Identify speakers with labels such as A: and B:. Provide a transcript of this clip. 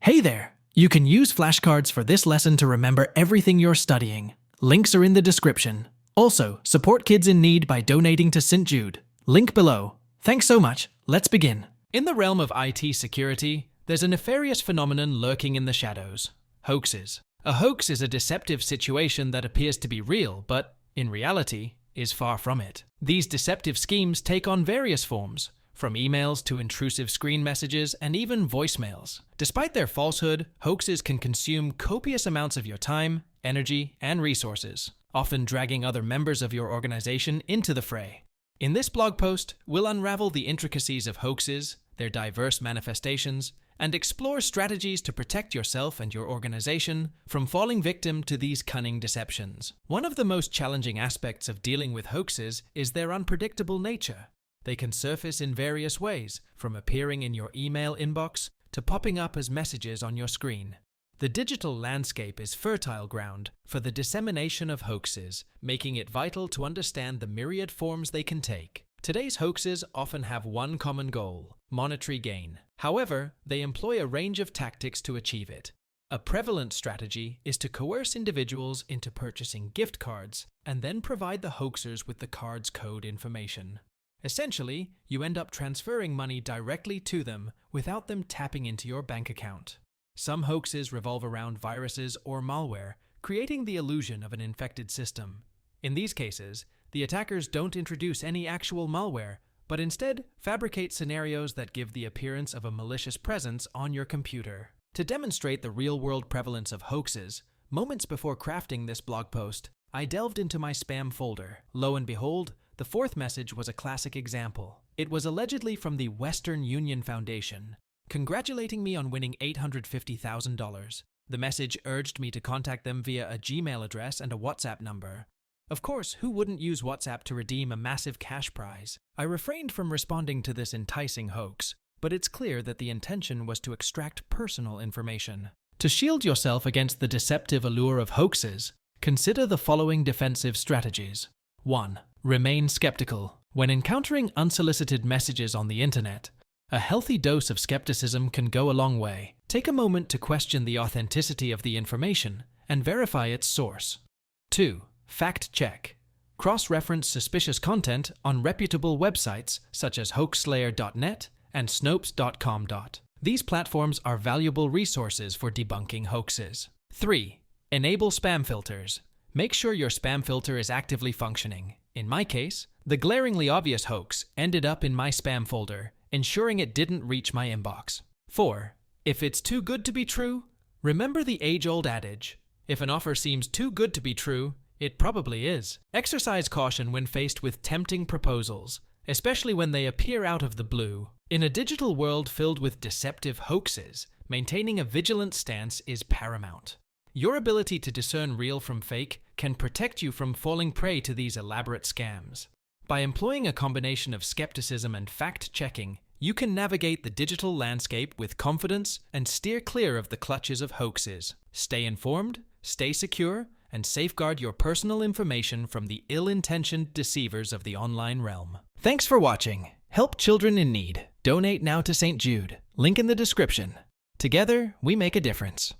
A: Hey there! You can use flashcards for this lesson to remember everything you're studying. Links are in the description. Also, support kids in need by donating to St. Jude. Link below. Thanks so much. Let's begin. In the realm of IT security, there's a nefarious phenomenon lurking in the shadows: hoaxes. A hoax is a deceptive situation that appears to be real, but, in reality, is far from it. These deceptive schemes take on various forms, from emails to intrusive screen messages and even voicemails. Despite their falsehood, hoaxes can consume copious amounts of your time, energy, and resources, often dragging other members of your organization into the fray. In this blog post, we'll unravel the intricacies of hoaxes, their diverse manifestations, and explore strategies to protect yourself and your organization from falling victim to these cunning deceptions. One of the most challenging aspects of dealing with hoaxes is their unpredictable nature. They can surface in various ways, from appearing in your email inbox to popping up as messages on your screen. The digital landscape is fertile ground for the dissemination of hoaxes, making it vital to understand the myriad forms they can take. Today's hoaxes often have one common goal: monetary gain. However, they employ a range of tactics to achieve it. A prevalent strategy is to coerce individuals into purchasing gift cards and then provide the hoaxers with the card's code information. Essentially, you end up transferring money directly to them without them tapping into your bank account. Some hoaxes revolve around viruses or malware, creating the illusion of an infected system. In these cases, the attackers don't introduce any actual malware, but instead fabricate scenarios that give the appearance of a malicious presence on your computer. To demonstrate the real-world prevalence of hoaxes, moments before crafting this blog post, I delved into my spam folder. Lo and behold, the fourth message was a classic example. It was allegedly from the Western Union Foundation, congratulating me on winning $850,000. The message urged me to contact them via a Gmail address and a WhatsApp number. Of course, who wouldn't use WhatsApp to redeem a massive cash prize? I refrained from responding to this enticing hoax, but it's clear that the intention was to extract personal information. To shield yourself against the deceptive allure of hoaxes, consider the following defensive strategies. 1. Remain skeptical. When encountering unsolicited messages on the internet, a healthy dose of skepticism can go a long way. Take a moment to question the authenticity of the information and verify its source. 2. Fact check. Cross-reference suspicious content on reputable websites such as hoaxslayer.net and snopes.com. These platforms are valuable resources for debunking hoaxes. 3. Enable spam filters. Make sure your spam filter is actively functioning. In my case, the glaringly obvious hoax ended up in my spam folder, ensuring it didn't reach my inbox. 4. If it's too good to be true, remember the age-old adage: if an offer seems too good to be true, it probably is. Exercise caution when faced with tempting proposals, especially when they appear out of the blue. In a digital world filled with deceptive hoaxes, maintaining a vigilant stance is paramount. Your ability to discern real from fake can protect you from falling prey to these elaborate scams. By employing a combination of skepticism and fact-checking, you can navigate the digital landscape with confidence and steer clear of the clutches of hoaxes. Stay informed, stay secure, and safeguard your personal information from the ill-intentioned deceivers of the online realm. Thanks for watching. Help children in need. Donate now to St. Jude. Link in the description. Together, we make a difference.